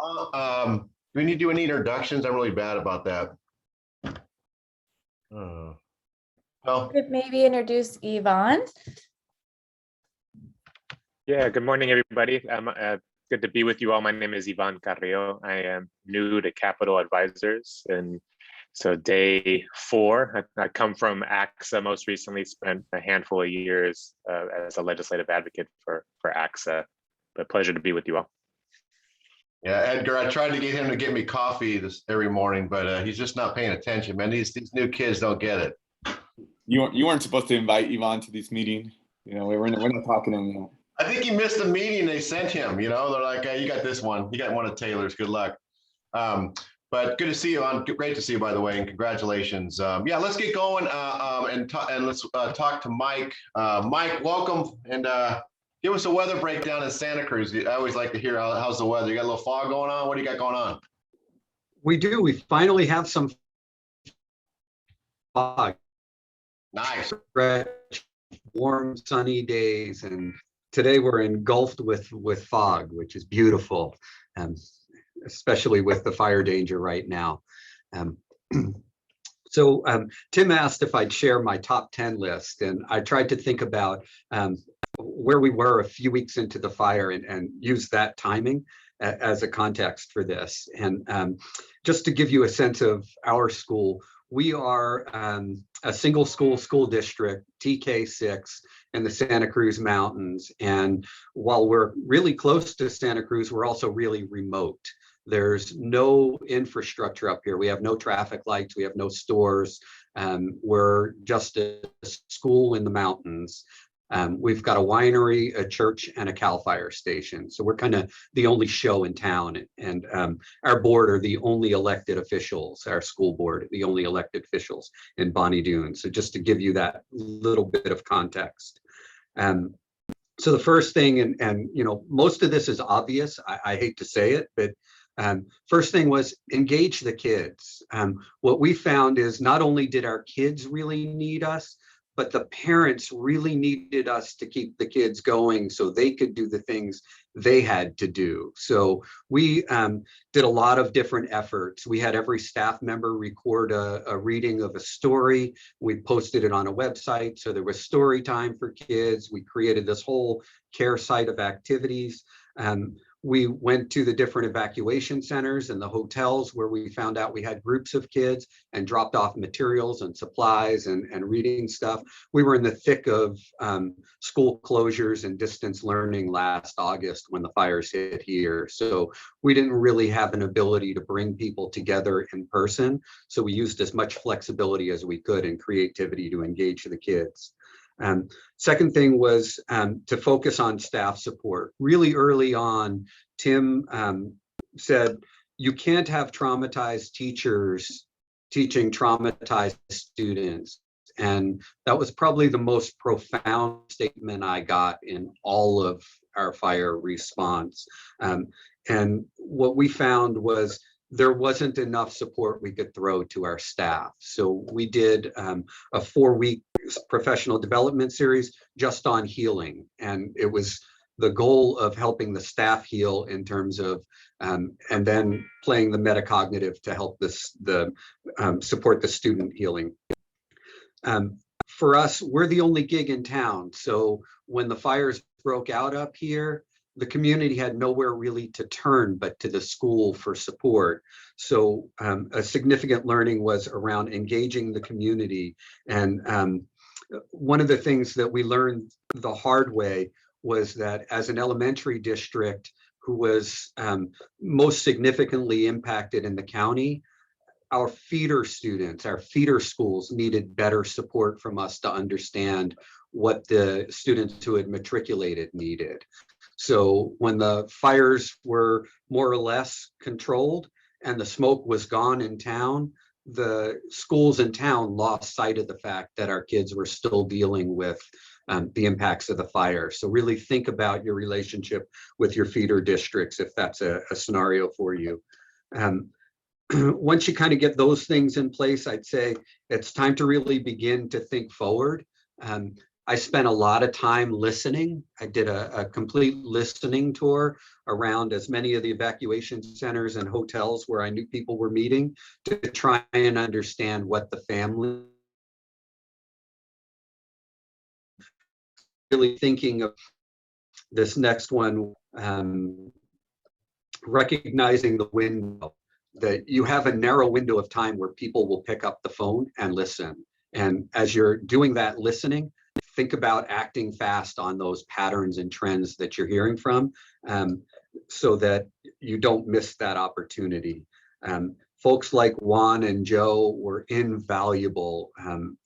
Do we need to do any introductions? I'm really bad about that. Well, Could maybe introduce Yvonne. Yeah, good morning, everybody. Good to be with you all. My name is Ivan Carrillo. I am new to Capital Advisors, and so day 4. I come from AXA, most recently spent a handful of years as a legislative advocate for AXA, but pleasure to be with you all. yeah, Edgar, I tried to get him to get me coffee every morning, but he's just not paying attention, man. These new kids don't get it. You weren't supposed to invite Yvonne to this meeting. You know, we're not talking to him. I think he missed the meeting they sent him. You know, they're like, hey, you got this one. You got one of Taylor's. Good luck. But good to see you on. Great to see you, by the way, and congratulations. Yeah, let's get going and let's talk to Mike. Mike, welcome, and give us a weather breakdown in Santa Cruz. I always like to hear how's the weather. You got a little fog going on? What do you got going on? We do. We finally have some fog. Nice. Fresh, warm, sunny days, and today we're engulfed with fog, which is beautiful, especially with the fire danger right now. So Tim asked if I'd share my top 10 list, and I tried to think about where we were a few weeks into the fire and use that timing as a context for this. And just to give you a sense of our school, we are a single school district, TK6, in the Santa Cruz Mountains. And while we're really close to Santa Cruz, we're also really remote. There's no infrastructure up here. We have no traffic lights. We have no stores. We're just a school in the mountains. We've got a winery, a church, and a CAL FIRE station. So we're kind of the only show in town. And our board are the only elected officials, our school board, the only elected officials in Bonnie Doon. So just to give you that little bit of context. So the first thing, and you know, most of this is obvious. I hate to say it, but first thing was engage the kids. What we found is not only did our kids really need us, but the parents really needed us to keep the kids going so they could do the things they had to do. So we did a lot of different efforts. We had every staff member record a reading of a story. We posted it on a website. So there was story time for kids. We created this whole care site of activities. We went to the different evacuation centers and the hotels where we found out we had groups of kids and dropped off materials and supplies and reading stuff. We were in the thick of school closures and distance learning last August when the fires hit here. So we didn't really have an ability to bring people together in person. So we used as much flexibility as we could and creativity to engage the kids. Second thing was to focus on staff support. Really early on, Tim said, you can't have traumatized teachers teaching traumatized students. And that was probably the most profound statement I got in all of our fire response. And what we found was there wasn't enough support we could throw to our staff. So we did a 4-week professional development series just on healing. And it was the goal of helping the staff heal in terms of, and then playing the metacognitive to help support the student healing. For us, we're the only gig in town. So when the fires broke out up here, the community had nowhere really to turn but to the school for support. So a significant learning was around engaging the community. And one of the things that we learned the hard way was that as an elementary district who was most significantly impacted in the county, our feeder students, our feeder schools needed better support from us to understand what the students who had matriculated needed. So when the fires were more or less controlled and the smoke was gone in town, the schools in town lost sight of the fact that our kids were still dealing with the impacts of the fire. So really think about your relationship with your feeder districts if that's a scenario for you. Once you kind of get those things in place, I'd say it's time to really begin to think forward. I spent a lot of time listening. I did a complete listening tour around as many of the evacuation centers and hotels where I knew people were meeting to try and understand what the family really thinking of. This next one, recognizing the window, that you have a narrow window of time where people will pick up the phone and listen. And as you're doing that listening, think about acting fast on those patterns and trends that you're hearing from, so that you don't miss that opportunity. Folks like Juan and Joe were invaluable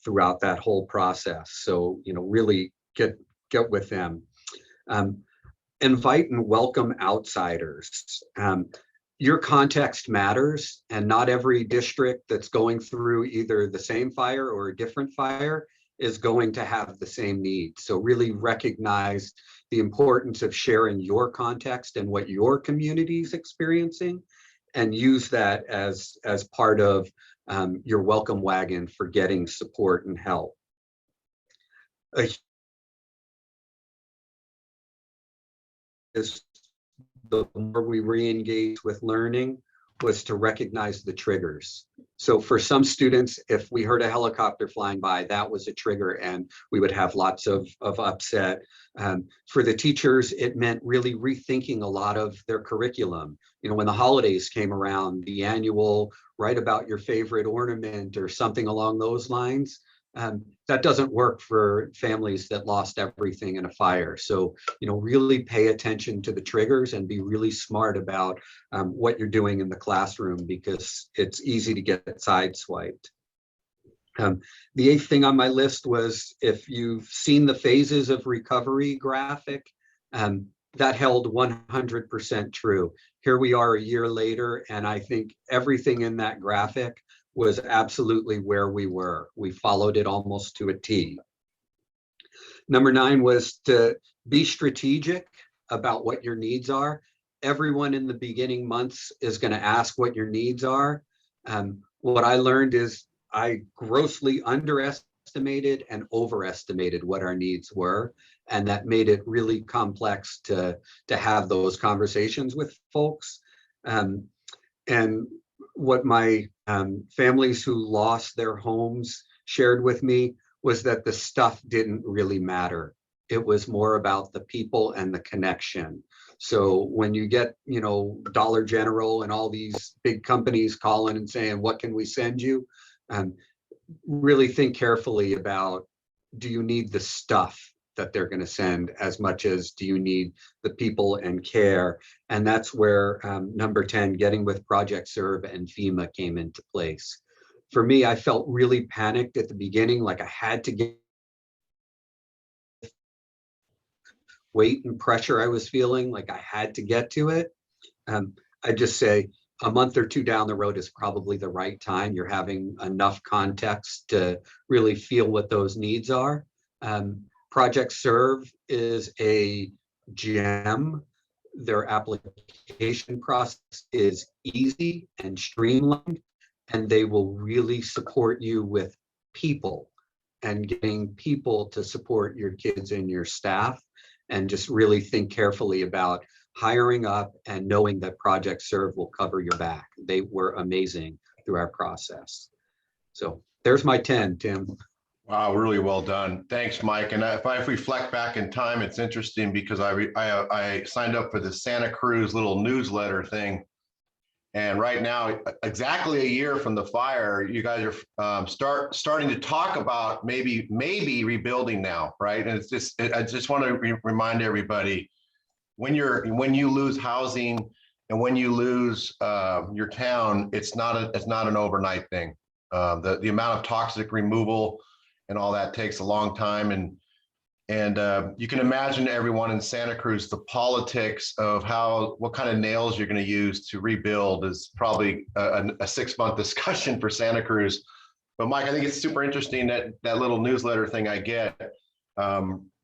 throughout that whole process. So, really get with them. Invite and welcome outsiders. Your context matters, and not every district that's going through either the same fire or a different fire is going to have the same needs. So really recognize the importance of sharing your context and what your community is experiencing, and use that as part of your welcome wagon for getting support and help. The more we re-engage with learning was to recognize the triggers. So for some students, if we heard a helicopter flying by, that was a trigger and we would have lots of upset. For the teachers, it meant really rethinking a lot of their curriculum. When the holidays came around, the annual write about your favorite ornament or something along those lines, that doesn't work for families that lost everything in a fire. So, really pay attention to the triggers and be really smart about what you're doing in the classroom, because it's easy to get sideswiped. The eighth thing on my list was, if you've seen the phases of recovery graphic, that held 100% true. Here we are a year later, and I think everything in that graphic was absolutely where we were. We followed it almost to a T. Number 9 was to be strategic about what your needs are. Everyone in the beginning months is going to ask what your needs are. What I learned is I grossly underestimated and overestimated what our needs were, and that made it really complex to have those conversations with folks. And what my families who lost their homes shared with me was that the stuff didn't really matter. It was more about the people and the connection. So when you get, Dollar General and all these big companies calling and saying, what can we send you? Really think carefully about, do you need the stuff that they're going to send as much as do you need the people and care? And that's where number 10, getting with Project Serve and FEMA came into place. For me, I felt really panicked at the beginning, like I had to get weight and pressure I was feeling, like I had to get to it. I just say a month or two down the road is probably the right time. You're having enough context to really feel what those needs are. Project Serve is a gem. Their application process is easy and streamlined, and they will really support you with people and getting people to support your kids and your staff, and just really think carefully about hiring up and knowing that Project Serve will cover your back. They were amazing through our process. So there's my 10, Tim. Wow, really well done. Thanks, Mike. And if I reflect back in time, it's interesting because I signed up for the Santa Cruz little newsletter thing. And right now, exactly a year from the fire, you guys are starting to talk about maybe rebuilding now, right? And I just want to remind everybody, when you lose housing and when you lose your town, it's not an overnight thing. The amount of toxic removal and all that takes a long time, and you can imagine, everyone in Santa Cruz, the politics of what kind of nails you're going to use to rebuild is probably a 6-month discussion for Santa Cruz. But Mike, I think it's super interesting that little newsletter thing I get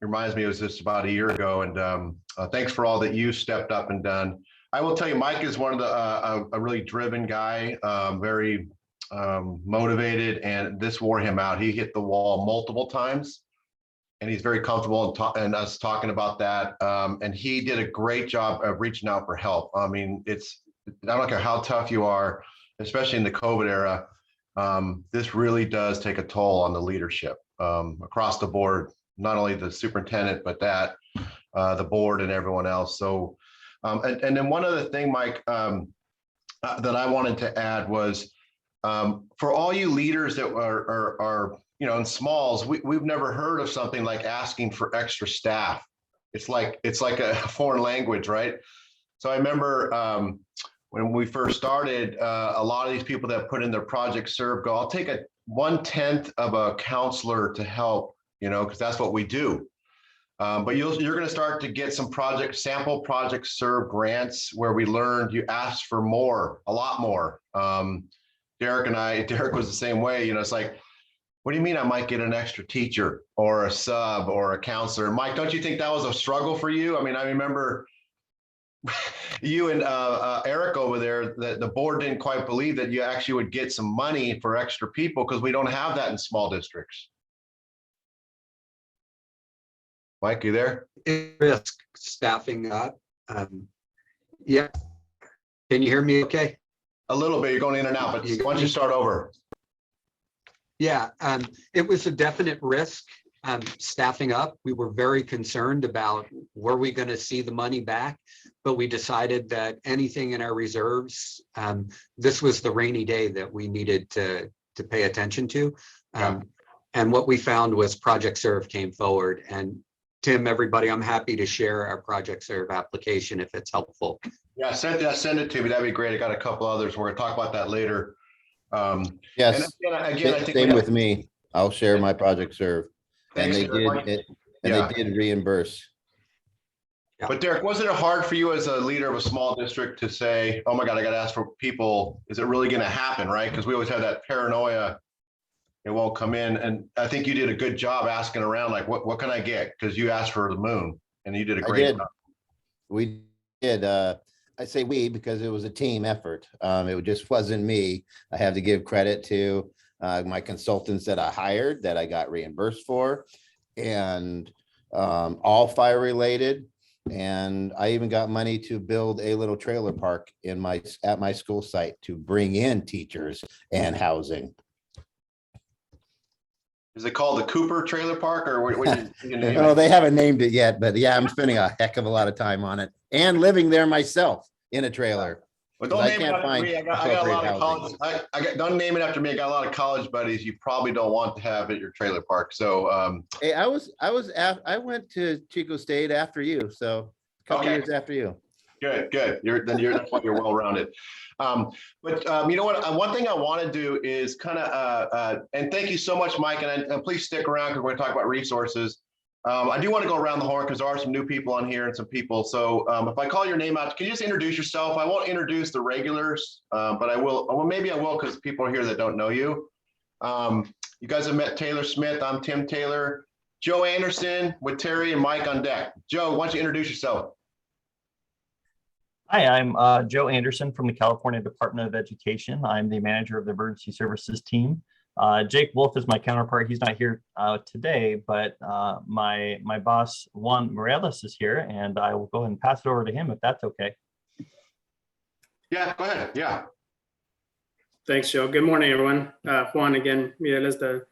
reminds me it was just about a year ago. And thanks for all that you stepped up and done. I will tell you, Mike is one of a really driven guy, very motivated, and this wore him out. He hit the wall multiple times. and he's very comfortable in us talking about that. And he did a great job of reaching out for help. I mean, I don't care how tough you are, especially in the COVID era. This really does take a toll on the leadership across the board, not only the superintendent, but the board and everyone else. So, and then one other thing, Mike, that I wanted to add was, for all you leaders that are in smalls, we've never heard of something like asking for extra staff. It's like a foreign language, right? So I remember when we first started, a lot of these people that put in their project serve go, I'll take 1/10 of a counselor to help, because that's what we do. But you're going to start to get some sample project serve grants where we learned you ask for more, a lot more. Derek was the same way. It's like, what do you mean I might get an extra teacher or a sub or a counselor? Mike, don't you think that was a struggle for you? I mean, I remember you and Eric over there, the board didn't quite believe that you actually would get some money for extra people because we don't have that in small districts. Mike, you there? Risk staffing up. Yeah. Can you hear me okay? A little bit. You're going in and out, but why don't you start over? Yeah, it was a definite risk staffing up. We were very concerned about were we going to see the money back, but we decided that anything in our reserves, this was the rainy day that we needed to pay attention to. And what we found was Project Serve came forward. And Tim, everybody, I'm happy to share our Project Serve application if it's helpful. Yeah, send it to me. That'd be great. I got a couple others. We're going to talk about that later. Yes, and again, I think same with me. I'll share my Project Serve. And Thanks, they Derek. did it, and they did reimburse. But Derek, wasn't it hard for you as a leader of a small district to say, oh my God, I got to ask for people. Is it really going to happen, right? Because we always have that paranoia. It won't come in. And I think you did a good job asking around, like, what can I get? Because you asked for the moon and you did a great job. We did. I say we because it was a team effort. It just wasn't me. I have to give credit to my consultants that I hired that I got reimbursed for, and all fire related. And I even got money to build a little trailer park at my school site to bring in teachers and housing. Is it called the Cooper Trailer Park, or what you name Oh, it? they haven't named it yet, but yeah, I'm spending a heck of a lot of time on it and living there myself in a trailer. Well, don't name it after me. I got a lot of housing. college. Don't name it after me. I got a lot of college buddies you probably don't want to have at your trailer park. So, Hey, I went to Chico State after you, so a couple years after you. Good. That's why you're well-rounded. But you know what? One thing I want to do is kind of, and thank you so much, Mike, and please stick around because we're going to talk about resources. I do want to go around the horn because there are some new people on here and some people. So if I call your name out, can you just introduce yourself? I won't introduce the regulars, but I will. Well, maybe I will because people are here that don't know you. You guys have met Taylor Smith. I'm Tim Taylor. Joe Anderson with Terry and Mike on deck. Joe, why don't you introduce yourself? Hi, I'm Joe Anderson from the California Department of Education. I'm the manager of the emergency services team. Jake Wolf is my counterpart. He's not here today, but my boss, Juan Morelos, is here, and I will go ahead and pass it over to him if that's okay. Yeah, go ahead. Yeah. Thanks, Joe. Good morning, everyone. Juan again, Morelos, the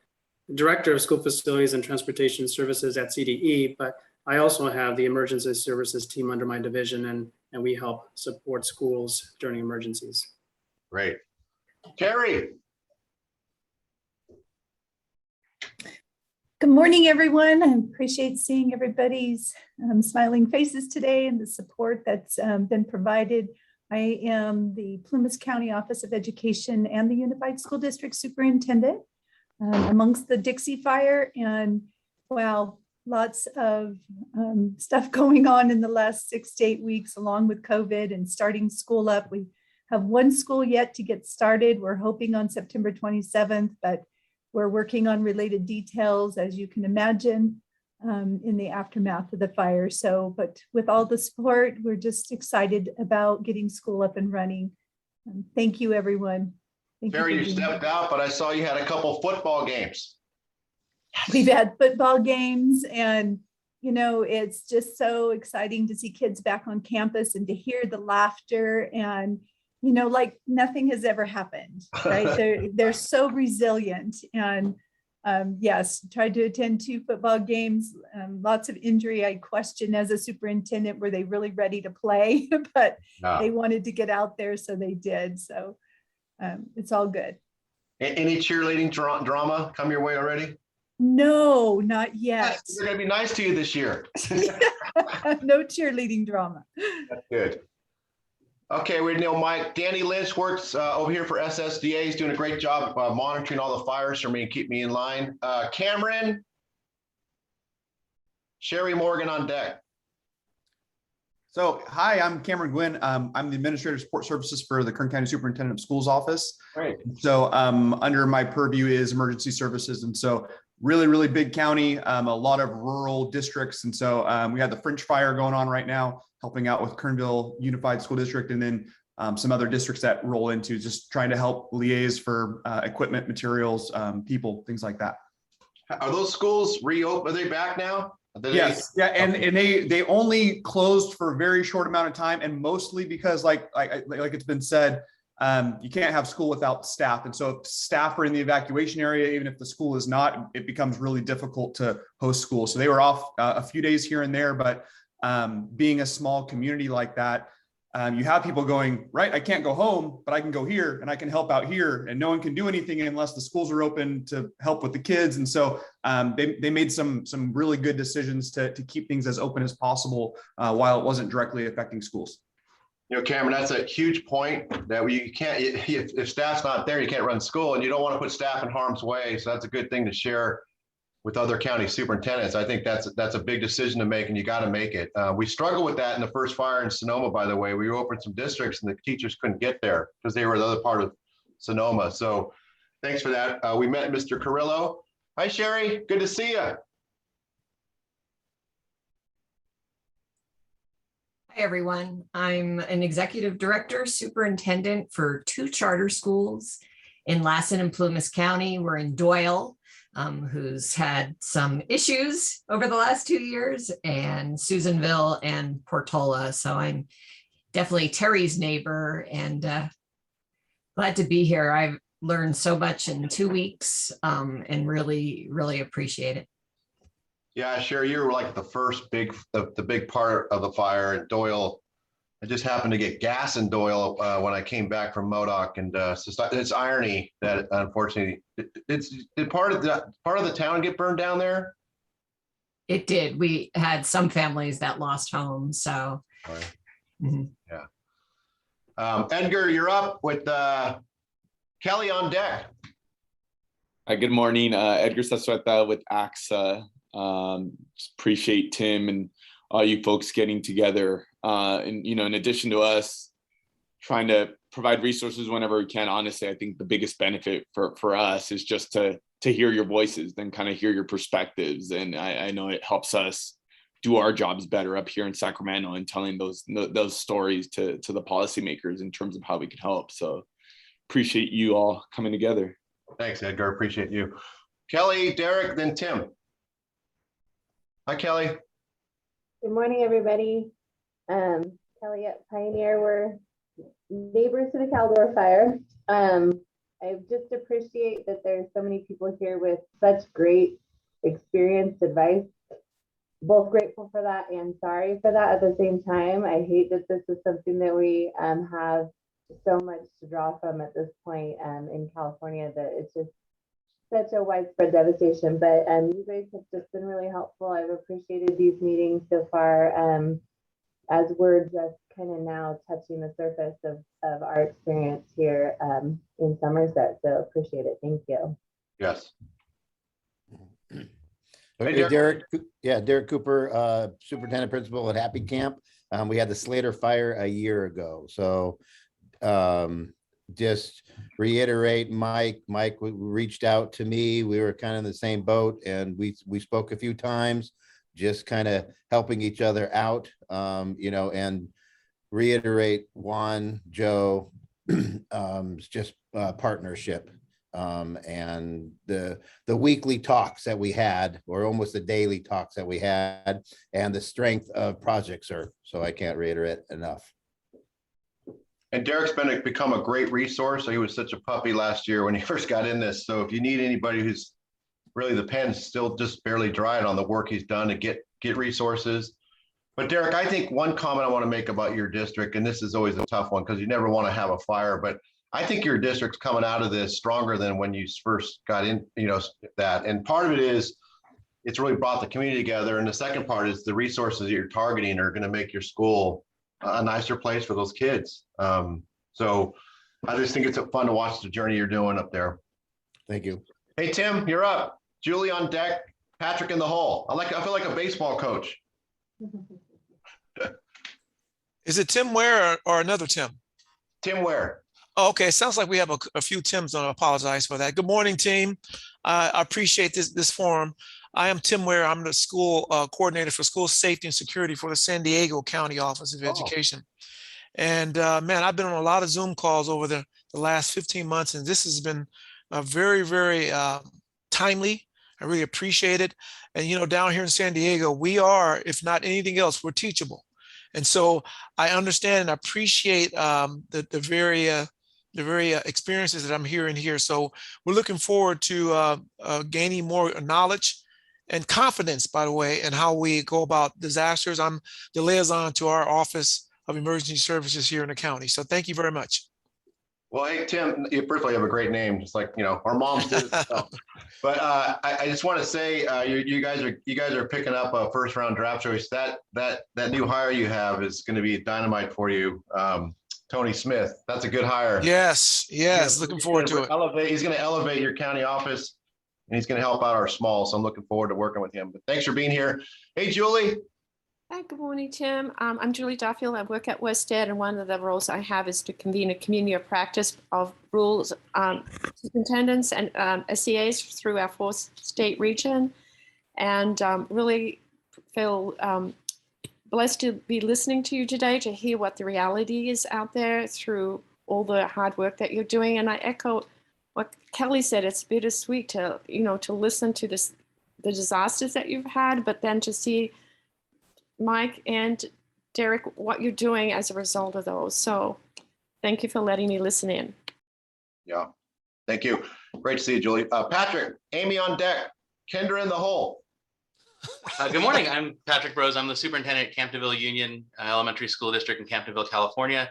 Director of School Facilities and Transportation Services at CDE, but I also have the emergency services team under my division, and we help support schools during emergencies. Great. Terry. Good morning, everyone. I appreciate seeing everybody's smiling faces today and the support that's been provided. I am the Plumas County Office of Education and the Unified School District Superintendent amongst the Dixie Fire. And wow, lots of stuff going on in the last 6 to 8 weeks, along with COVID and starting school up. We have one school yet to get started. We're hoping on September 27th, but we're working on related details, as you can imagine, in the aftermath of the fire. So, but with all the support, we're just excited about getting school up and running. Thank you, everyone. Thank Terry, you for being stepped out, but I saw you had a couple football games. We've had football games, and it's just so exciting to see kids back on campus and to hear the laughter, and like nothing has ever happened, right? They're so resilient. And yes, tried to attend 2 football games, lots of injury. I question as a superintendent, were they really ready to play? But they wanted to get out there, so they did. So it's all good. Any cheerleading drama come your way already? No, not yet. They're going to be nice to you this year. No cheerleading drama. That's good. Okay, we know Mike. Danny Lynch works over here for SSDA. He's doing a great job monitoring all the fires for me and keep me in line. Cameron, Sherry Morgan on deck. So, hi, I'm Cameron Gwynn. I'm the Administrative Support Services for the Kern County Superintendent of Schools Office. Great. So under my purview is emergency services. And so really, really big county, a lot of rural districts. And so we have the French Fire going on right now, helping out with Kernville Unified School District, and then some other districts that roll into just trying to help liaise for equipment, materials, people, things like that. Are those schools reopened? Are they back now? Yes, yeah, and they only closed for a very short amount of time, and mostly because like it's been said, you can't have school without staff, and so if staff are in the evacuation area, even if the school is not, it becomes really difficult to host school. So they were off a few days here and there, but being a small community like that, you have people going, right, I can't go home, but I can go here and I can help out here, and no one can do anything unless the schools are open to help with the kids. And so they made some really good decisions to keep things as open as possible while it wasn't directly affecting schools. Cameron, that's a huge point that you can't, if staff's not there, you can't run school, and you don't want to put staff in harm's way. So that's a good thing to share with other county superintendents. I think that's a big decision to make, and you got to make it. We struggled with that in the first fire in Sonoma, by the way. We opened some districts and the teachers couldn't get there because they were the other part of Sonoma. So thanks for that. We met Mr. Carrillo. Hi, Sherry. Good to see you. Hi, everyone. I'm an executive director, superintendent for 2 charter schools in Lassen and Plumas County. We're in Doyle, who's had some issues over the last 2 years, and Susanville and Portola. So I'm definitely Terry's neighbor, and glad to be here. I've learned so much in 2 weeks, and really, really appreciate it. Yeah, Sherry, you were like the first the big part of the fire in Doyle. I just happened to get gas in Doyle when I came back from Modoc, and it's irony that unfortunately, did part of the town get burned down there? It did. We had some families that lost homes, so. Right. Mm-hmm. Yeah. Edgar, you're up with Kelly on deck. Hi, good morning. Edgar Sasueta with AXA. Appreciate Tim and all you folks getting together. And, in addition to us trying to provide resources whenever we can, honestly, I think the biggest benefit for us is just to hear your voices, then kind of hear your perspectives. And I know it helps us do our jobs better up here in Sacramento and telling those stories to the policymakers in terms of how we can help. So appreciate you all coming together. Thanks, Edgar. Appreciate you. Kelly, Derek, then Tim. Hi, Kelly. Good morning, everybody. Kelly at Pioneer. We're neighbors to the Caldor Fire. I just appreciate that there's so many people here with such great experienced advice. Both grateful for that and sorry for that at the same time. I hate that this is something that we have so much to draw from at this point in California, that it's just such a widespread devastation. But you guys have just been really helpful. I've appreciated these meetings so far, as we're just kind of now touching the surface of our experience here in Somerset. So appreciate it. Thank you. Yes. Okay, Derek. Yeah, Derek Cooper, superintendent principal at Happy Camp. We had the Slater fire a year ago. So just reiterate, Mike reached out to me. We were kind of in the same boat, and we spoke a few times, just kind of helping each other out, and reiterate Juan, Joe, just partnership. and the weekly talks that we had, or almost the daily talks that we had, and the strength of Project Serve. So I can't reiterate enough. And Derek's become a great resource. He was such a puppy last year when he first got in this. So if you need anybody who's really, the pen's still just barely dried on the work he's done to get resources. But Derek, I think one comment I want to make about your district, and this is always a tough one because you never want to have a fire, but I think your district's coming out of this stronger than when you first got in, that. And part of it is it's really brought the community together. And the second part is the resources that you're targeting are going to make your school a nicer place for those kids. So I just think it's fun to watch the journey you're doing up there. Thank you. Hey, Tim, you're up. Julie on deck, Patrick in the hole. I feel like a baseball coach. Is it Tim Ware or another Tim? Tim Ware. Oh, okay, sounds like we have a few Tims. I apologize for that. Good morning, team. I appreciate this forum. I am Tim Ware. I'm the school coordinator for school safety and security for the San Diego County Office of Education. And man, I've been on a lot of Zoom calls over the last 15 months, and this has been very, very timely. I really appreciate it. And down here in San Diego, we are, if not anything else, we're teachable. And so I understand and appreciate the very experiences that I'm hearing here. So we're looking forward to gaining more knowledge and confidence, by the way, in how we go about disasters. I'm the liaison to our Office of Emergency Services here in the county. So thank you very much. Well, hey, Tim, first of all, you have a great name, just like, our moms did. But I just want to say, you guys are picking up a first round draft choice. That new hire you have is going to be dynamite for you. Tony Smith, that's a good hire. Yes, looking forward to it. He's going to elevate your county office, and he's going to help out our small. So I'm looking forward to working with him. But thanks for being here. Hey, Julie. Hi, good morning, Tim. I'm Julie Duffield. I work at Worstead, and one of the roles I have is to convene a community of practice of rules superintendents and SEAs through our 4-state region, and really feel blessed to be listening to you today, to hear what the reality is out there through all the hard work that you're doing. And I echo what Kelly said. It's bittersweet to listen to the disasters that you've had, but then to see Mike and Derek, what you're doing as a result of those. So thank you for letting me listen in. Yeah, thank you. Great to see you, Julie. Patrick, Amy on deck, Kendra in the hole. Good morning. I'm Patrick Brose. I'm the superintendent at Camptonville Union Elementary School District in Camptonville, California.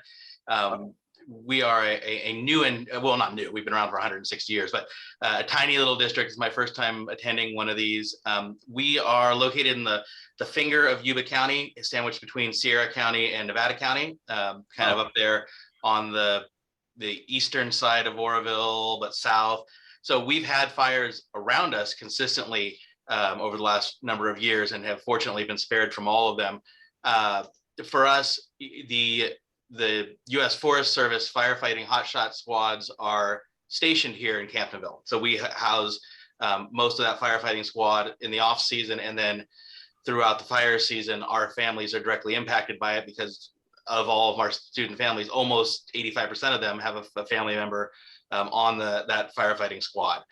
We are a new and, well, not new, we've been around for 160 years, but a tiny little district. It's my first time attending one of these. We are located in the finger of Yuba County, sandwiched between Sierra County and Nevada County, kind of up there on the eastern side of Oroville, but south. So we've had fires around us consistently over the last number of years, and have fortunately been spared from all of them. For us, the U.S. Forest Service firefighting hotshot squads are stationed here in Camptonville. So we house most of that firefighting squad in the off season, and then throughout the fire season, our families are directly impacted by it because of all of our student families. Almost 85% of them have a family member on that firefighting squad.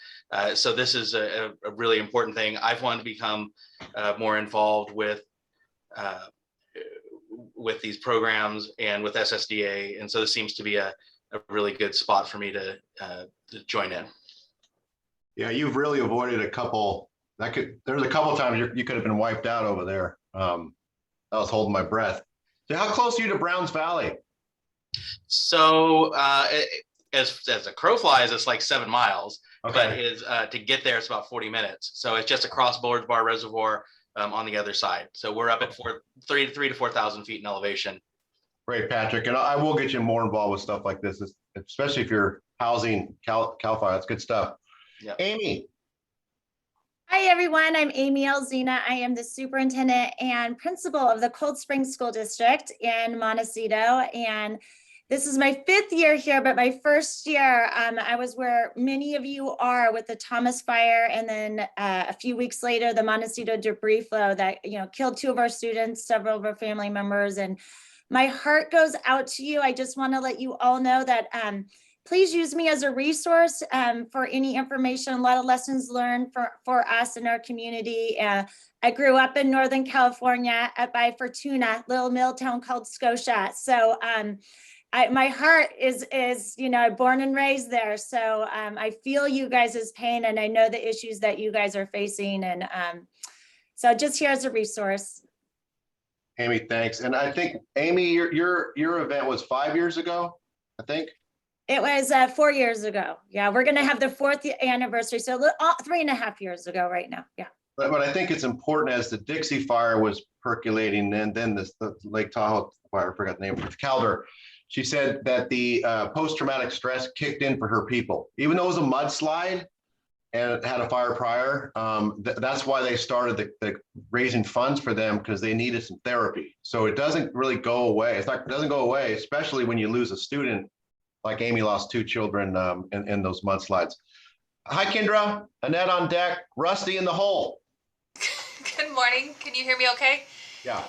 So this is a really important thing. I've wanted to become more involved with these programs and with SSDA. And so this seems to be a really good spot for me to join in. Yeah, you've really avoided a couple. There's a couple times you could have been wiped out over there. I was holding my breath. So how close are you to Browns Valley? So as a crow flies, it's like 7 miles, okay. But to get there, it's about 40 minutes. So it's just across Bullards Bar Reservoir on the other side. So we're up at 3,000 to 4,000 feet in elevation. Great, Patrick. And I will get you more involved with stuff like this, especially if you're housing CAL FIRE. That's good stuff. Yeah. Amy. Hi, everyone. I'm Amy Alzina. I am the superintendent and principal of the Cold Springs School District in Montecito. And this is my 5th year here, but my first year, I was where many of you are with the Thomas Fire. And then a few weeks later, the Montecito debris flow that, killed 2 of our students, several of our family members. And my heart goes out to you. I just want to let you all know that please use me as a resource for any information, a lot of lessons learned for us in our community. I grew up in Northern California by Fortuna, little mill town called Scotia. So my heart is, you know, born and raised there. So I feel you guys' pain, and I know the issues that you guys are facing. And so just here as a resource. Amy, thanks. And I think, Amy, your event was 5 years ago, I think. It was 4 years ago. Yeah, we're going to have the 4th anniversary. So 3.5 years ago right now. Yeah. But I think it's important, as the Dixie fire was percolating, and then the Lake Tahoe fire, I forgot the name, Calder. She said that the post-traumatic stress kicked in for her people. Even though it was a mudslide and it had a fire prior, that's why they started the raising funds for them, because they needed some therapy. So it doesn't really go away. It doesn't go away, especially when you lose a student, like Amy lost 2 children in those mudslides. Hi, Kendra. Annette on deck. Rusty in the hole. Good morning. Can you hear me okay? Yeah.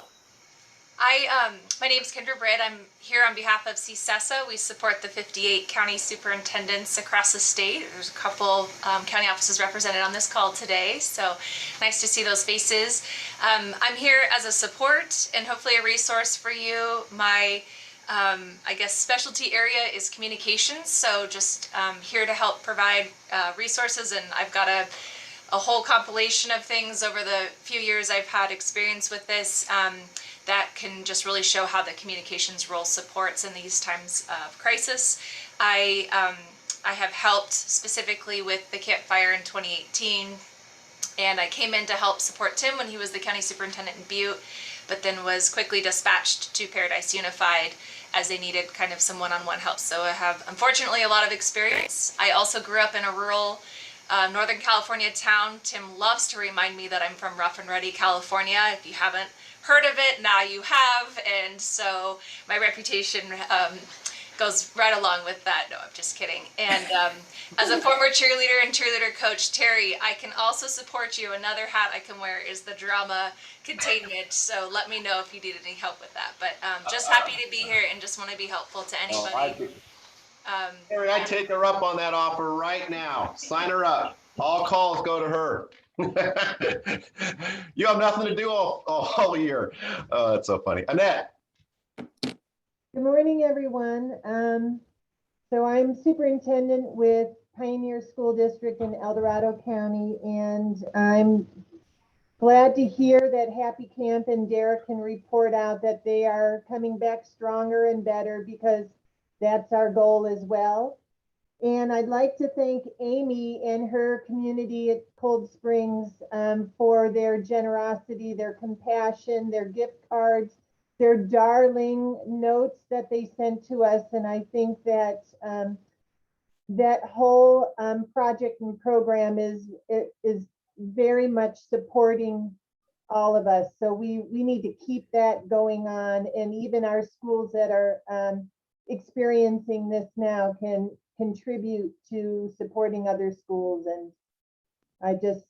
My name is Kendra Britt. I'm here on behalf of CSESA. We support the 58 county superintendents across the state. There's a couple county offices represented on this call today, so nice to see those faces. I'm here as a support and hopefully a resource for you. My I guess specialty area is communications, so just here to help provide resources, and I've got a whole compilation of things over the few years I've had experience with this that can just really show how the communications role supports in these times of crisis. I have helped specifically with the Camp Fire in 2018, and I came in to help support Tim when he was the county superintendent in Butte, but then was quickly dispatched to Paradise Unified as they needed kind of some one-on-one help. So I have, unfortunately, a lot of experience. I also grew up in a rural Northern California town. Tim loves to remind me that I'm from Rough and Ready, California. If you haven't heard of it, now you have. And so my reputation goes right along with that. No, I'm just kidding. And as a former cheerleader and cheerleader coach, Terry, I can also support you. Another hat I can wear is the drama containment. So let me know if you need any help with that. But just happy to be here and just want to be helpful to anybody. Terry, I take her up on that offer right now. Sign her up. All calls go to her. You have nothing to do all year. Oh, that's so funny. Annette. Good morning, everyone. So I'm superintendent with Pioneer School District in El Dorado County, and I'm glad to hear that Happy Camp and Derek can report out that they are coming back stronger and better, because that's our goal as well. And I'd like to thank Amy and her community at Cold Springs for their generosity, their compassion, their gift cards, their darling notes that they sent to us. And I think that that whole project and program is very much supporting all of us. So we need to keep that going on. And even our schools that are experiencing this now can contribute to supporting other schools. And I just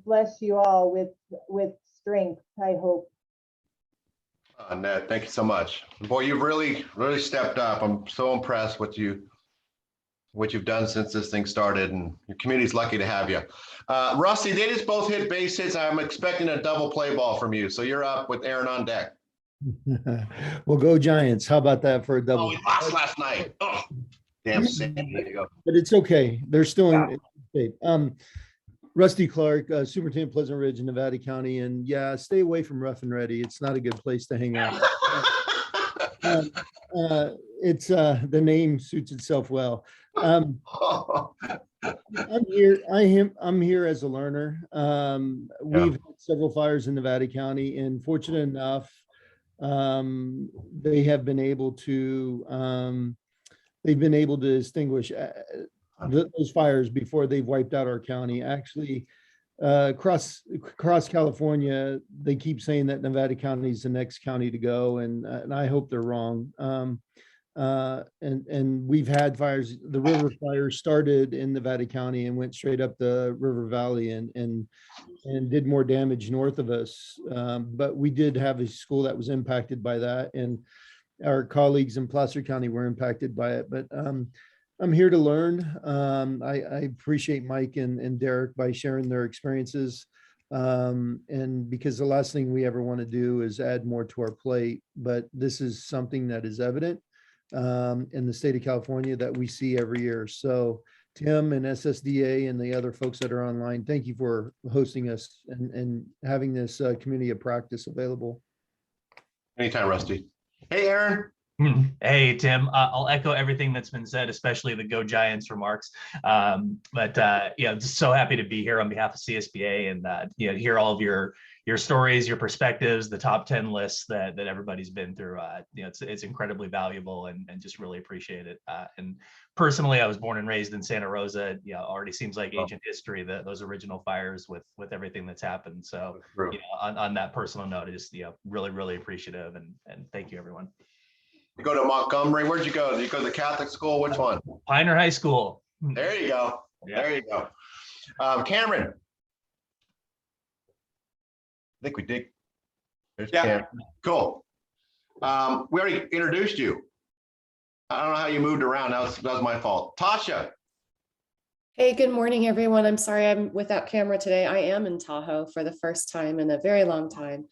bless you all with strength, I hope. Annette, thank you so much. Boy, you've really stepped up. I'm so impressed with what you've done since this thing started, and your community's lucky to have you. Rusty, they just both hit base hits. I'm expecting a double play ball from you. So you're up with Aaron on deck. Well, go Giants. How about that for a double? Oh, we lost last night. Oh, damn San Diego. But it's okay. They're still in shape. Rusty Clark, Superintendent Pleasant Ridge in Nevada County. And yeah, stay away from Rough and Ready. It's not a good place to hang out. It's the name suits itself well. I'm here. I'm here as a learner. We've had several fires in Nevada County, and fortunate enough, they have been able to extinguish those fires before they've wiped out our county. Actually, across California, they keep saying that Nevada County is the next county to go, and I hope they're wrong. And we've had fires. The river fire started in Nevada County and went straight up the river valley and did more damage north of us. But we did have a school that was impacted by that, and our colleagues in Placer County were impacted by it. But I'm here to learn. I appreciate Mike and Derek by sharing their experiences. And because the last thing we ever want to do is add more to our plate, but this is something that is evident in the state of California that we see every year. So Tim and SSDA and the other folks that are online, thank you for hosting us and having this community of practice available. Anytime, Rusty. Hey, Aaron. Hey, Tim, I'll echo everything that's been said, especially the Go Giants remarks. Yeah, just so happy to be here on behalf of CSBA and hear all of your stories, your perspectives, the top 10 lists that everybody's been through. It's incredibly valuable and just really appreciate it. And personally, I was born and raised in Santa Rosa. Already seems like ancient history, those original fires with everything that's happened. So on that personal note, I just really appreciative and thank you, everyone. You go to Montgomery. Where'd you go? Did you go to the Catholic school? Which one? Pioneer High School. There you go. Yeah. There you go. Cameron. I think we did. There's Cameron. Cool. We already introduced you. I don't know how you moved around. That was my fault. Tasha. Hey, good morning, everyone. I'm sorry I'm without camera today. I am in Tahoe for the first time in a very long time.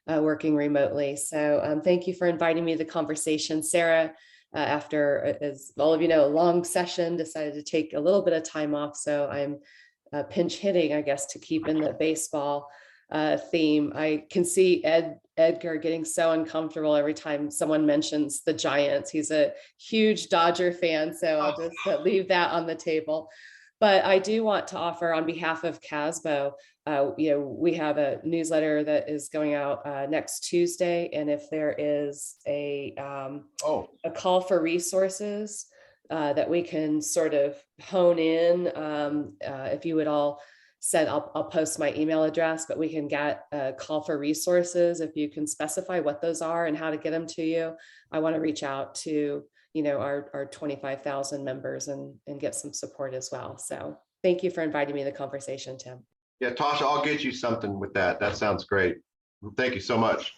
Working remotely. So thank you for inviting me to the conversation. Sarah, after, as all of you know, a long session, decided to take a little bit of time off. So I'm pinch hitting, I guess, to keep in the baseball theme. I can see Edgar getting so uncomfortable every time someone mentions the Giants. He's a huge Dodger fan, so I'll just leave that on the table. But I do want to offer on behalf of CASBO, we have a newsletter that is going out next Tuesday. And if there is a call for resources that we can sort of hone in, if you would all send, I'll post my email address, but we can get a call for resources. If you can specify what those are and how to get them to you, I want to reach out to our 25,000 members and get some support as well. So thank you for inviting me to the conversation, Tim. Yeah, Tasha, I'll get you something with that. That sounds great. Thank you so much.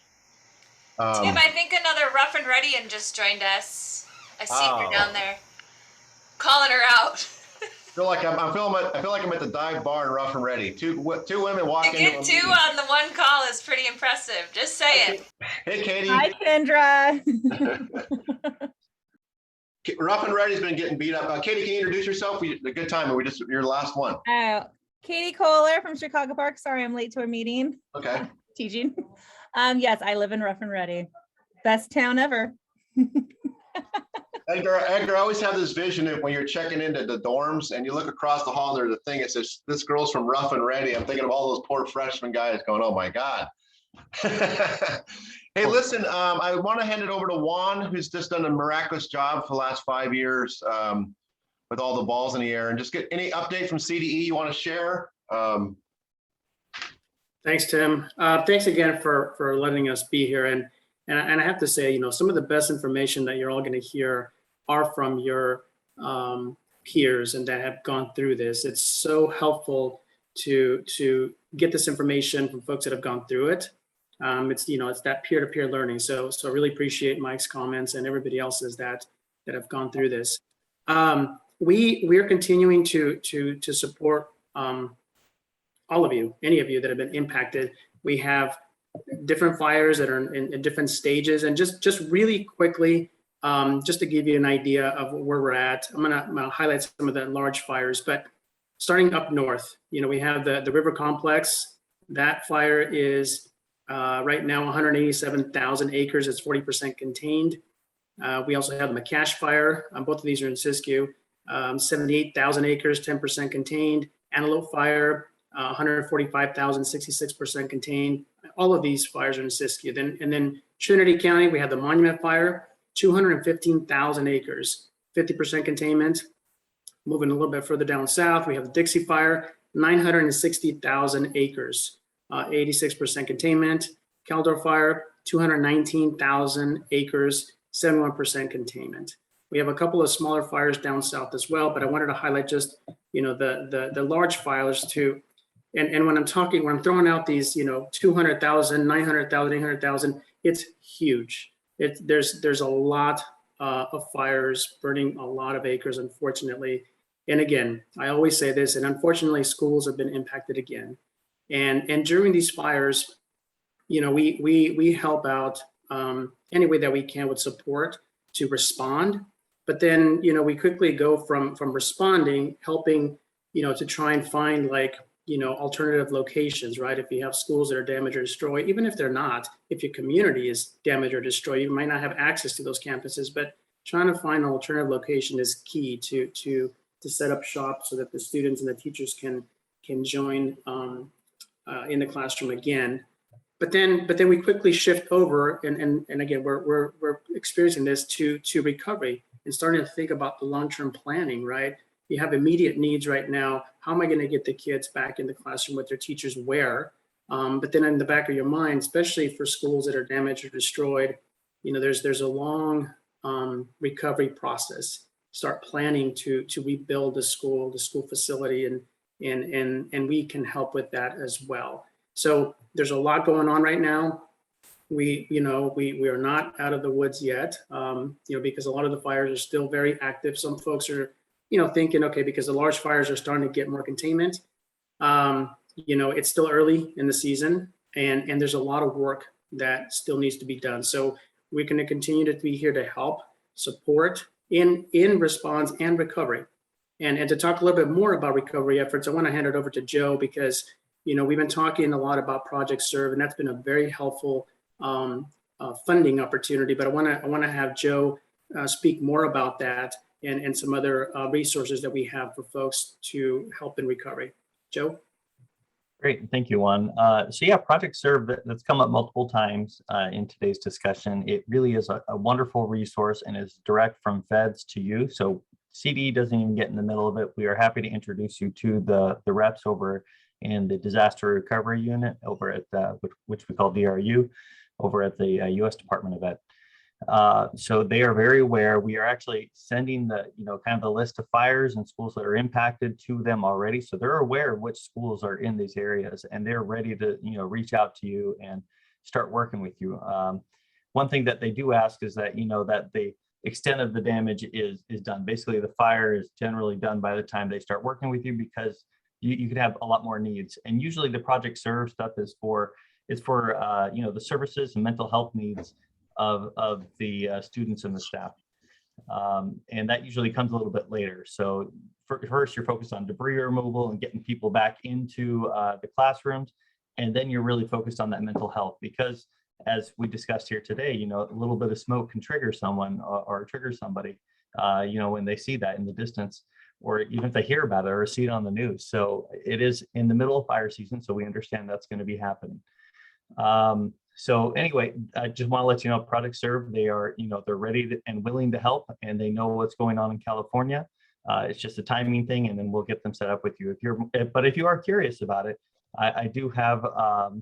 Tim, I think another Rough and Ready and just joined us. I see her down there, calling her out. I feel like I'm at the dive bar in Rough and Ready. Two women walk To into get two on the one call is pretty impressive. Just saying. Hey, Katie. Hi, Kendra. Rough and Ready's been getting beat up. Katie, can you introduce yourself? A good time. You're the last one. Katie Kohler from Chicago Park. Sorry, I'm late to a meeting. Okay. Teaching. Yes, I live in Rough and Ready. Best town ever. Edgar, I always have this vision of when you're checking into the dorms and you look across the hall, there's a thing that says, "This girl's from Rough and Ready." I'm thinking of all those poor freshman guys going, "Oh my God." Hey, listen, I want to hand it over to Juan, who's just done a miraculous job for the last 5 years with all the balls in the air, and just get any update from CDE you want to share. Thanks, Tim. Thanks again for letting us be here. And I have to say, some of the best information that you're all going to hear are from your peers and that have gone through this. It's so helpful to get this information from folks that have gone through it. It's that peer-to-peer learning. So I really appreciate Mike's comments and everybody else's that have gone through this. We are continuing to support all of you, any of you that have been impacted. We have different fires that are in different stages, and just really quickly, just to give you an idea of where we're at, I'm gonna highlight some of the large fires. But starting up north, we have the river complex. That fire is right now 187,000 acres. It's 40% contained. We also have the McCash fire. Both of these are in Siskiyou. 78,000 acres, 10% contained. Antelope fire, 145,000, 66% contained. All of these fires are in Siskiyou. Then Trinity County, we have the Monument Fire, 215,000 acres, 50% containment. Moving a little bit further down south, we have the Dixie Fire, 960,000 acres, 86% containment. Caldor Fire, 219,000 acres, 71% containment. We have a couple of smaller fires down south as well, but I wanted to highlight just the large fires too. And when I'm throwing out these 200,000, 900,000, 800,000, it's huge. There's a lot of fires, burning a lot of acres, unfortunately. And again, I always say this, and unfortunately, schools have been impacted again. And during these fires, you know, we help out any way that we can with support to respond. But then, you know, we quickly go from responding, helping, you know, to try and find like, you know, alternative locations, right? If you have schools that are damaged or destroyed, even if they're not, if your community is damaged or destroyed, you might not have access to those campuses, but trying to find an alternative location is key to set up shop so that the students and the teachers can join in the classroom again. But then we quickly shift over, and again, we're experiencing this to recovery and starting to think about the long-term planning, right? You have immediate needs right now. How am I going to get the kids back in the classroom with their teachers where? But then in the back of your mind, especially for schools that are damaged or destroyed, you know, there's a long recovery process. Start planning to rebuild the school facility, and we can help with that as well. So there's a lot going on right now. We are not out of the woods yet, because a lot of the fires are still very active. Some folks are, thinking, okay, because the large fires are starting to get more containment. It's still early in the season, and there's a lot of work that still needs to be done. So we're going to continue to be here to help, support in response and recovery. And to talk a little bit more about recovery efforts, I want to hand it over to Joe because, we've been talking a lot about Project Serve, and that's been a very helpful funding opportunity. But I want to have Joe speak more about that and some other resources that we have for folks to help in recovery. Joe? Great, thank you, Juan. So yeah, Project Serve, that's come up multiple times in today's discussion. It really is a wonderful resource and is direct from feds to you. So CDE doesn't even get in the middle of it. We are happy to introduce you to the reps over in the Disaster Recovery Unit over at which we call DRU, over at the U.S. Department of Ed. So they are very aware. We are actually sending the, kind of the list of fires and schools that are impacted to them already. So they're aware of which schools are in these areas, and they're ready to, reach out to you and start working with you. One thing that they do ask is that, that the extent of the damage is done. Basically, the fire is generally done by the time they start working with you, because you could have a lot more needs. And usually the Project Serve stuff is for the services and mental health needs of the students and the staff. And that usually comes a little bit later. So first you're focused on debris removal and getting people back into the classrooms. And then you're really focused on that mental health, because as we discussed here today, a little bit of smoke can trigger someone or trigger somebody, when they see that in the distance, or even if they hear about it or see it on the news. So it is in the middle of fire season, so we understand that's going to be happening. So anyway, I just want to let you know, Project Serve, they are, they're ready and willing to help, and they know what's going on in California. It's just a timing thing, and then we'll get them set up with you. But if you are curious about it, I do have, a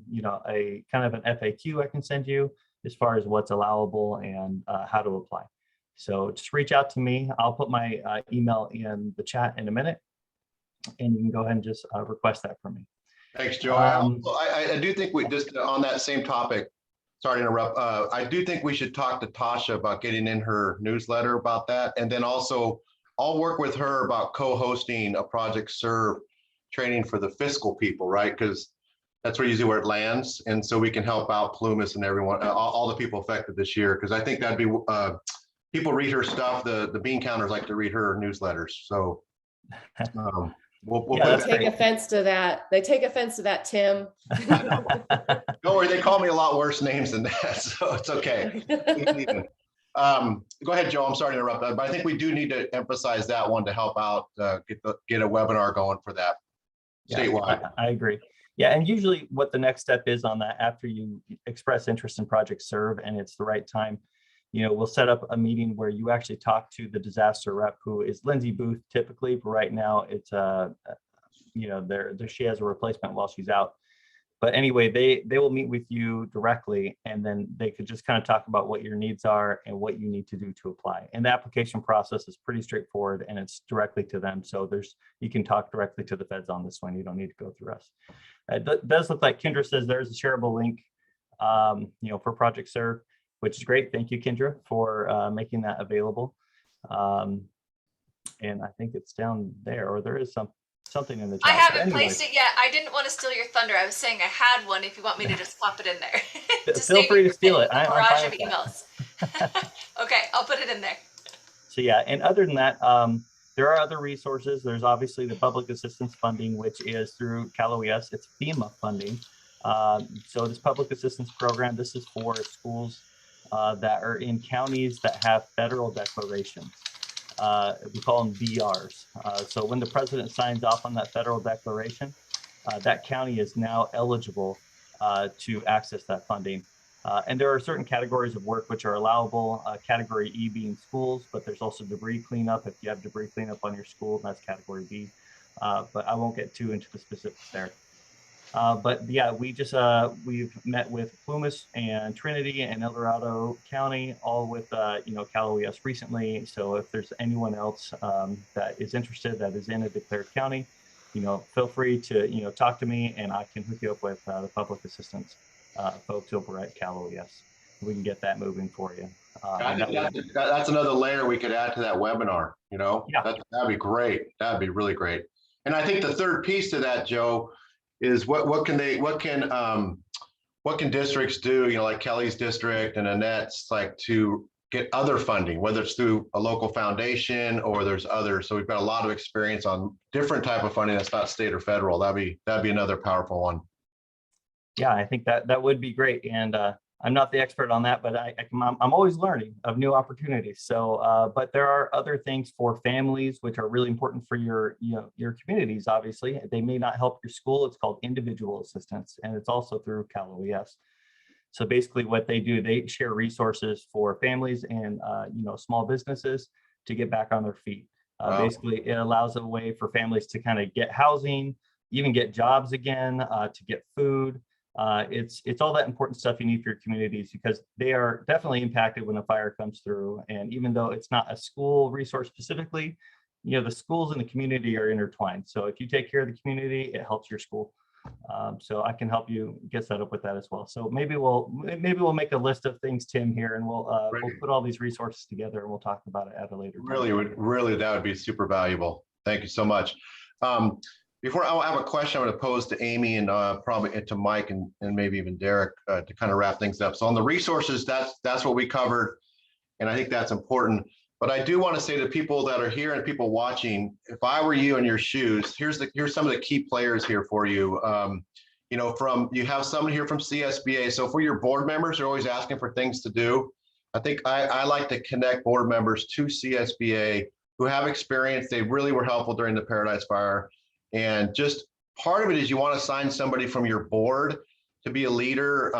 kind of an FAQ I can send you as far as what's allowable and how to apply. So just reach out to me. I'll put my email in the chat in a minute, and you can go ahead and just request that from me. Thanks, Joe. I do think we just on that same topic, sorry to interrupt. I do think we should talk to Tasha about getting in her newsletter about that. And then also I'll work with her about co-hosting a Project Serve training for the fiscal people, right? Because that's usually where it lands. And so we can help out Plumas and everyone, all the people affected this year. Because I think that'd be, people read her stuff. The bean counters like to read her newsletters. So we'll they take offense to that. They take offense to that, Tim. Don't worry, they call me a lot worse names than that, so it's okay. Go ahead, Joe. I'm sorry to interrupt that, but I think we do need to emphasize that one to help out, get a webinar going for that statewide. Yeah, I agree. Yeah, and usually what the next step is on that, after you express interest in Project Serve and it's the right time, we'll set up a meeting where you actually talk to the disaster rep, who is Lindsay Booth typically, but right now it's she has a replacement while she's out. But anyway, they will meet with you directly, and then they could just kind of talk about what your needs are and what you need to do to apply. And the application process is pretty straightforward, and it's directly to them. So you can talk directly to the feds on this one. You don't need to go through us. It does look like Kendra says there's a shareable link, for Project Serve. which is great. Thank you, Kendra, for making that available. And I think it's down there, or there is something in the chat. I haven't placed it yet. I didn't want to steal your thunder. I was saying I had one if you want me to just pop it in there. Feel free to steal it. I'm Barrage fine of with that. emails. Okay, I'll put it in there. So yeah, and other than that, there are other resources. There's obviously the public assistance funding, which is through Cal OES. It's FEMA funding. So this public assistance program, this is for schools that are in counties that have federal declarations. We call them DRs. So when the president signs off on that federal declaration, that county is now eligible to access that funding. And there are certain categories of work which are allowable, category E being schools, but there's also debris cleanup. If you have debris cleanup on your school, that's category B. But I won't get too into the specifics there. But yeah, we've met with Plumas and Trinity and El Dorado County, all with Cal OES recently. So if there's anyone else that is interested, that is in a declared county, feel free to talk to me, and I can hook you up with the public assistance folks over at Cal OES. We can get that moving for you. That's another layer we could add to that webinar. Yeah. That'd be great. That'd be really great. And I think the third piece to that, Joe, is what can districts do, like Kelly's district and Annette's, like, to get other funding, whether it's through a local foundation or there's others. So we've got a lot of experience on different type of funding that's not state or federal. That'd be another powerful one. Yeah, I think that would be great. And I'm not the expert on that, but I'm always learning of new opportunities. So, but there are other things for families which are really important for your communities. Obviously, they may not help your school. It's called individual assistance, and it's also through Cal OES. So basically, what they do, they share resources for families and small businesses to get back on their feet. Wow. Basically, it allows a way for families to kind of get housing, even get jobs again, to get food. It's all that important stuff you need for your communities, because they are definitely impacted when a fire comes through. And even though it's not a school resource specifically, the schools and the community are intertwined. So if you take care of the community, it helps your school. So I can help you get set up with that as well. So maybe we'll make a list of things, Tim, here, and we'll put all these resources together, and we'll talk about it at a later time. Really, that would be super valuable. Thank you so much. Before I have a question I'm going to pose to Amy and probably to Mike and maybe even Derek to kind of wrap things up. So on the resources, that's what we covered, and I think that's important. But I do want to say to people that are here and people watching, if I were you in your shoes, here's some of the key players here for you. You have someone here from CSBA. So for your board members, they're always asking for things to do. I think I like to connect board members to CSBA who have experience. They really were helpful during the Paradise Fire. And just part of it is you want to assign somebody from your board to be a leader,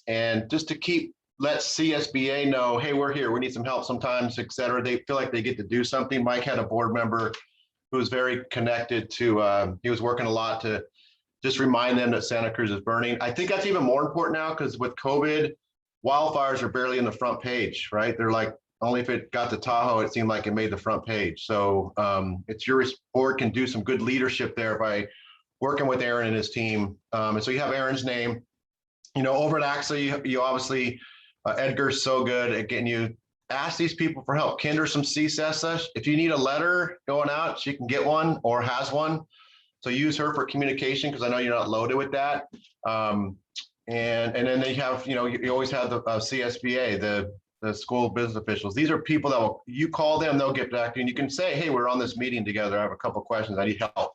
and just to let CSBA know, hey, we're here, we need some help sometimes, et cetera. They feel like they get to do something. Mike had a board member who was very connected to, he was working a lot to just remind them that Santa Cruz is burning. I think that's even more important now, because with COVID, wildfires are barely in the front page, right? They're like, only if it got to Tahoe, it seemed like it made the front page. So it's your board can do some good leadership there by working with Aaron and his team. And so you have Aaron's name. Over at AXA, you obviously, Edgar's so good at getting you, ask these people for help. Kendra from CSESA, if you need a letter going out, she can get one or has one. So use her for communication, because I know you're not loaded with that. And then they have, you always have the CSBA, the school business officials. These are people that you call them, they'll get back to you, and you can say, hey, we're on this meeting together. I have a couple of questions. I need help.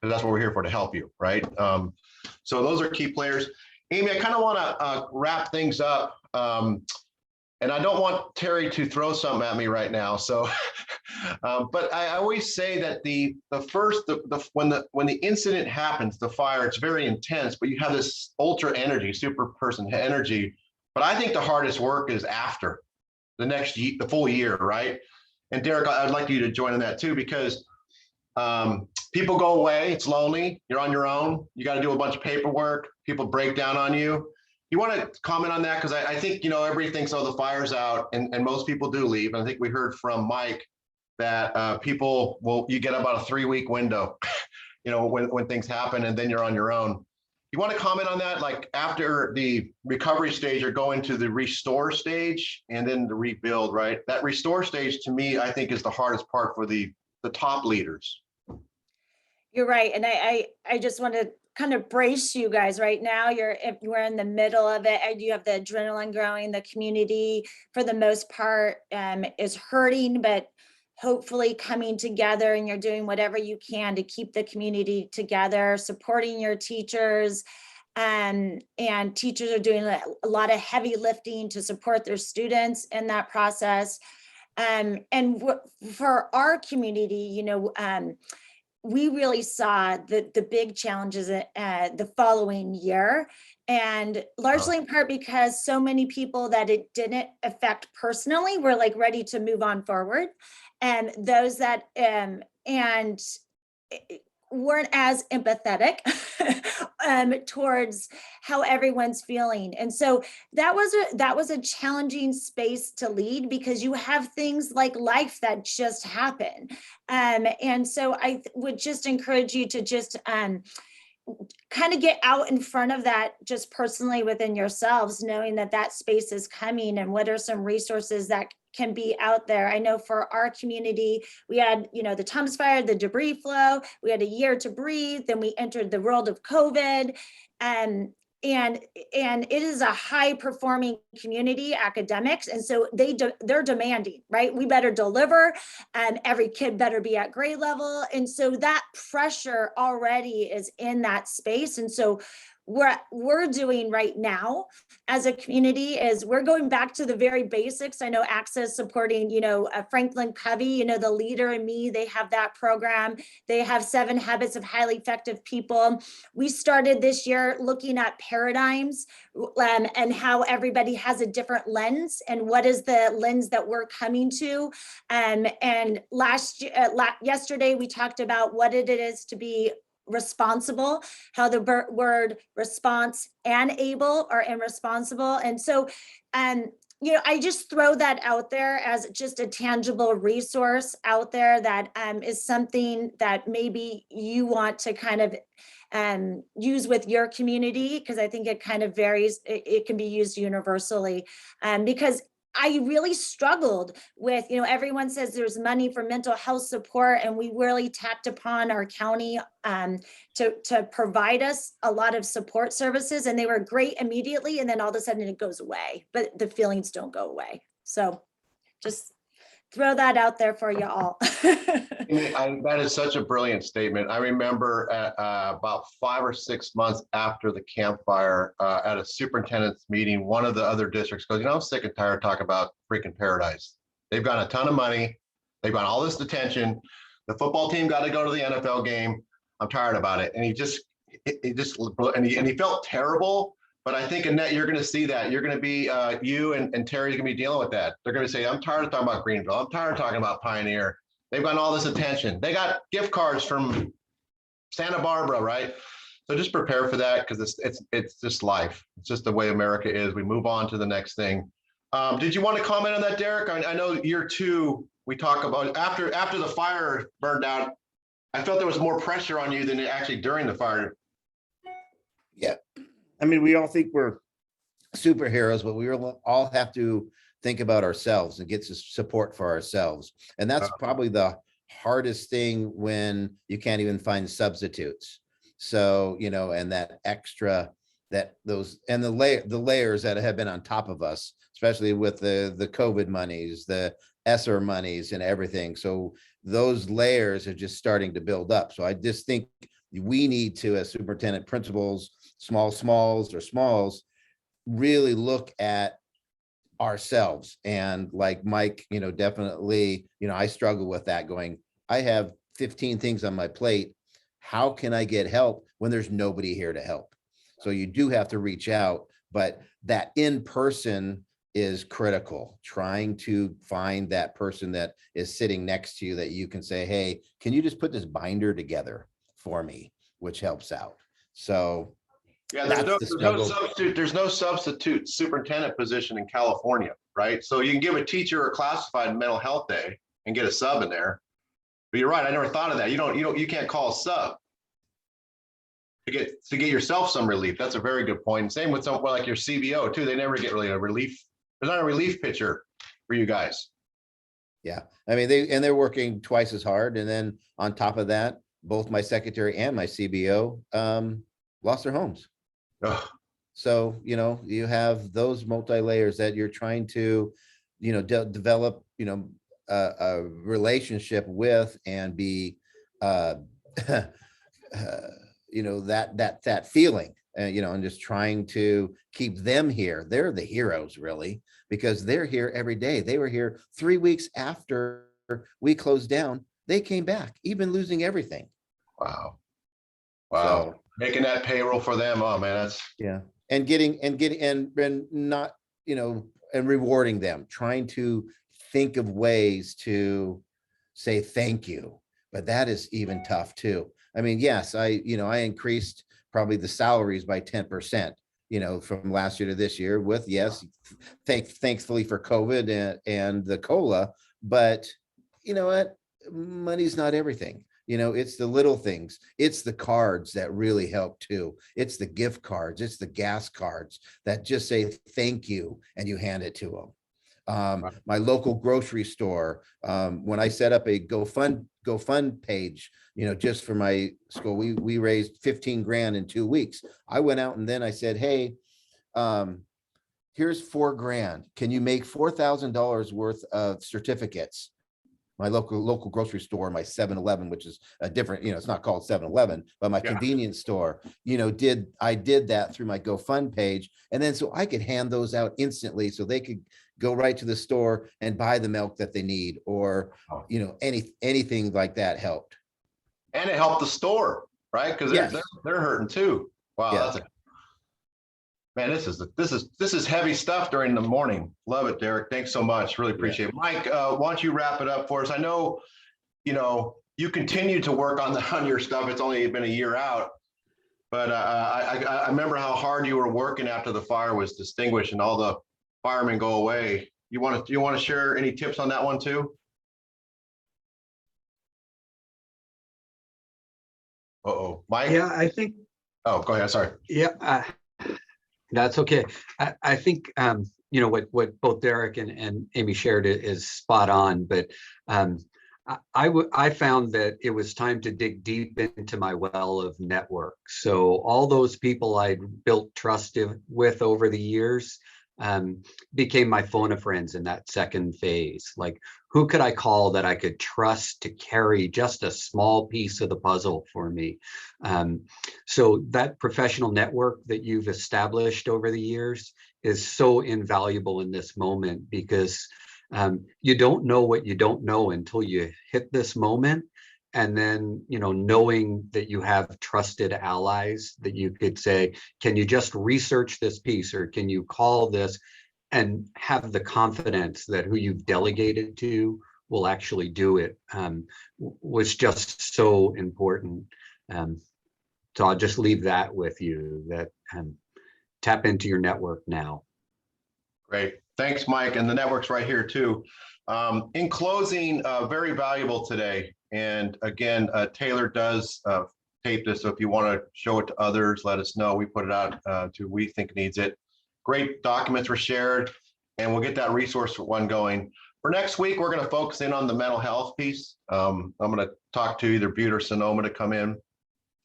Because that's what we're here for, to help you, right? So those are key players. Amy, I kind of want to wrap things up. And I don't want Terry to throw something at me right now. So, but I always say that when the incident happens, the fire, it's very intense, but you have this ultra energy, super person energy. But I think the hardest work is after the full year, right? And Derek, I'd like you to join in that too, because people go away, it's lonely, you're on your own, you got to do a bunch of paperwork, people break down on you. You want to comment on that? Because I think, everybody thinks, oh, the fire's out, and most people do leave. And I think we heard from Mike that you get about a 3-week window, when things happen, and then you're on your own. you want to comment on that? Like after the recovery stage, you're going to the restore stage and then the rebuild, right? That restore stage to me, I think is the hardest part for the top leaders. You're right. And I just want to kind of brace you guys right now. We're in the middle of it. And you have the adrenaline growing. The community, for the most part, is hurting, but hopefully coming together, and you're doing whatever you can to keep the community together, supporting your teachers. And teachers are doing a lot of heavy lifting to support their students in that process. And for our community, we really saw the big challenges the following year, and largely in part because so many people that it didn't affect personally were like ready to move on forward, and those that weren't as empathetic towards how everyone's feeling. And so that was a challenging space to lead, because you have things like life that just happen. And so I would just encourage you to just kind of get out in front of that just personally within yourselves, knowing that that space is coming, and what are some resources that can be out there. I know for our community, we had, the Thomas Fire, the debris flow, we had a year to breathe, then we entered the world of COVID. And it is a high performing community, academics. And so they're demanding, right? We better deliver, and every kid better be at grade level. And so that pressure already is in that space. And so what we're doing right now as a community is we're going back to the very basics. I know Access supporting, Franklin Covey, the Leader in Me, they have that program. They have 7 Habits of Highly Effective People. We started this year looking at paradigms and how everybody has a different lens, and what is the lens that we're coming to. And yesterday we talked about what it is to be responsible, how the word response and able are irresponsible. And so, I just throw that out there as just a tangible resource out there that is something that maybe you want to kind of use with your community, because I think it kind of varies. It can be used universally, because I really struggled with, everyone says there's money for mental health support, and we really tapped upon our county to provide us a lot of support services, and they were great immediately, and then all of a sudden it goes away, but the feelings don't go away. So just throw that out there for you all. That is such a brilliant statement. I remember about 5 or 6 months after the campfire at a superintendent's meeting, one of the other districts goes, I'm sick and tired of talking about freaking Paradise. They've got a ton of money. They've got all this attention. The football team got to go to the NFL game. I'm tired about it. And he felt terrible. But I think, Annette, you're going to see that. You're going to be, you and Terry's going to be dealing with that. They're going to say, I'm tired of talking about Greenville. I'm tired of talking about Pioneer. They've got all this attention. They got gift cards from Santa Barbara, right? So just prepare for that, because it's just life. It's just the way America is. We move on to the next thing. Did you want to comment on that, Derek? I know year 2, we talk about after the fire burned out, I felt there was more pressure on you than actually during the fire. Yeah. I mean, we all think we're superheroes, but we all have to think about ourselves and get support for ourselves. And that's probably the hardest thing when you can't even find substitutes. So, and that extra, the layers that have been on top of us, especially with the COVID monies, the ESSER monies and everything. So those layers are just starting to build up. So I just think we need to, as superintendent, principals, smalls, really look at ourselves. And like Mike, definitely, I struggle with that, going, I have 15 things on my plate. How can I get help when there's nobody here to help? So you do have to reach out, but that in person is critical. Trying to find that person that is sitting next to you that you can say, hey, can you just put this binder together for me, which helps out. So yeah, there's no substitute superintendent position in California, right? So you can give a teacher a classified mental health day and get a sub in there. But you're right, I never thought of that. You can't call a sub. to get yourself some relief. That's a very good point. Same with some like your CBO too. They never get really a relief. There's not a relief pitcher for you guys. Yeah, I mean, they're working twice as hard. And then on top of that, both my secretary and my CBO lost their homes. Ugh. So, you know, you have those multi-layers that you're trying to, you know, develop, you know, a relationship with and be, you know, that feeling, you know, and just trying to keep them here. They're the heroes, really, because they're here every day. They were here 3 weeks after we closed down. They came back, even losing everything. Wow. Wow. So, making that payroll for them. Oh man, that's yeah. And getting and not, you know, and rewarding them, trying to think of ways to say thank you. But that is even tough too. I mean, yes, I increased probably the salaries by 10%, you know, from last year to this year with, yes, thankfully for COVID and the COLA, but you know what, money's not everything. You know, it's the little things. It's the cards that really help too. It's the gift cards. It's the gas cards that just say thank you and you hand it to them. My local grocery store, when I set up a GoFund page, you know, just for my school, we raised 15 grand in 2 weeks. I went out and then I said, hey, here's 4 grand. Can you make $4,000 worth of certificates? My local grocery store, my 7-Eleven, which is a different, you know, it's not called 7-Eleven, but my convenience store, you know, I did that through my GoFund page. And then so I could hand those out instantly so they could go right to the store and buy the milk that they need, or, you know, anything like that helped. And it helped the store, right? Because they're hurting too. Wow, that's man, this is heavy stuff during the morning. Love it, Derek. Thanks so much. Really appreciate it. Mike, why don't you wrap it up for us? I know, you know, you continue to work on your stuff. It's only been a year out, but I remember how hard you were working after the fire was extinguished and all the firemen go away. You want to share any tips on that one too? Uh-oh, Mike? Yeah, I think. Oh, go ahead. Sorry. Yeah. That's okay. I think, you know, what both Derek and Amy shared is spot on, but I found that it was time to dig deep into my well of network. So all those people I'd built trust with over the years became my phone of friends in that second phase. Like, who could I call that I could trust to carry just a small piece of the puzzle for me? So that professional network that you've established over the years is so invaluable in this moment, because you don't know what you don't know until you hit this moment. And then, you know, knowing that you have trusted allies that you could say, can you just research this piece, or can you call this, and have the confidence that who you've delegated to will actually do it, was just so important. So I'll just leave that with you, that tap into your network now. Great. Thanks, Mike. And the network's right here too. In closing, very valuable today. And again, Taylor does tape this. So if you want to show it to others, let us know. We put it out to We Think Needs It. Great documents were shared, and we'll get that resource one going. For next week, we're going to focus in on the mental health piece. I'm going to talk to either Butte or Sonoma to come in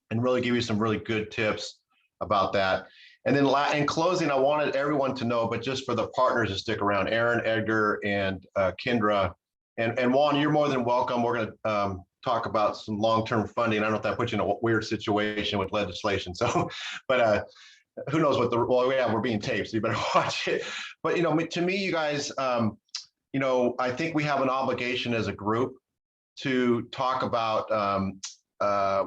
and really give you some really good tips about that. And then in closing, I wanted everyone to know, but just for the partners to stick around, Aaron, Edgar, and Kendra, and Juan, you're more than welcome. We're going to talk about some long-term funding. I don't know if that puts you in a weird situation with legislation. So, but who knows what we're being taped, so you better watch it. But, you know, to me, you guys, you know, I think we have an obligation as a group to talk about,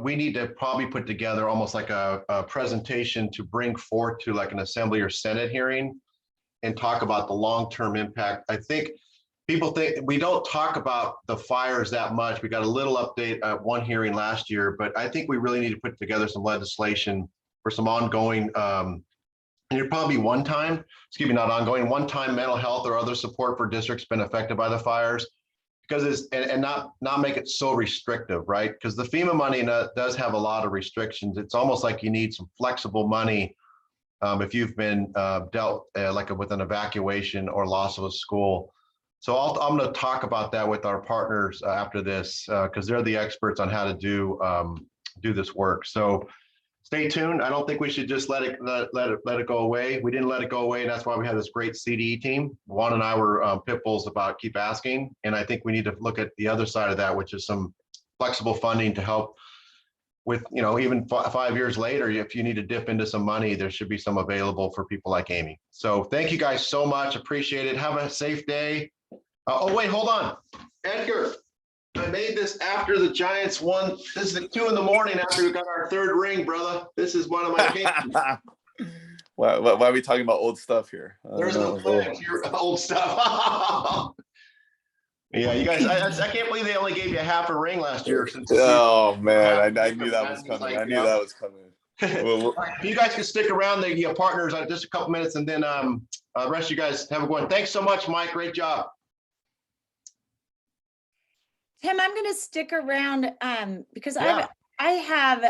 we need to probably put together almost like a presentation to bring forth to like an assembly or Senate hearing and talk about the long-term impact. I think people think we don't talk about the fires that much. We got a little update at one hearing last year, but I think we really need to put together some legislation for some ongoing, and it'd probably be one-time mental health or other support for districts been affected by the fires. because it's and not make it so restrictive, right? Because the FEMA money does have a lot of restrictions. It's almost like you need some flexible money if you've been dealt like with an evacuation or loss of a school. So I'm going to talk about that with our partners after this because they're the experts on how to do this work. So stay tuned. I don't think we should just let it go away. We didn't let it go away, and that's why we have this great CDE team. Juan and I were pit bulls about keep asking, and I think we need to look at the other side of that, which is some flexible funding to help with, you know, even 5 years later, if you need to dip into some money, there should be some available for people like Amy. So thank you guys so much. Appreciate it. Have a safe day. Oh, wait, hold on. Edgar, I made this after the Giants won. This is 2 a.m. after we got our 3rd ring, brother. This is one of my favorites. Why are we talking about old stuff here? There's no plans, your old stuff. Yeah, you guys, I can't believe they only gave you half a ring last year. Oh man, I knew that was coming. I knew that was coming. If you guys can stick around, the partners, just a couple minutes, and then rest of you guys have a good one. Thanks so much, Mike. Great job. Tim, I'm going to stick around because Yeah. I have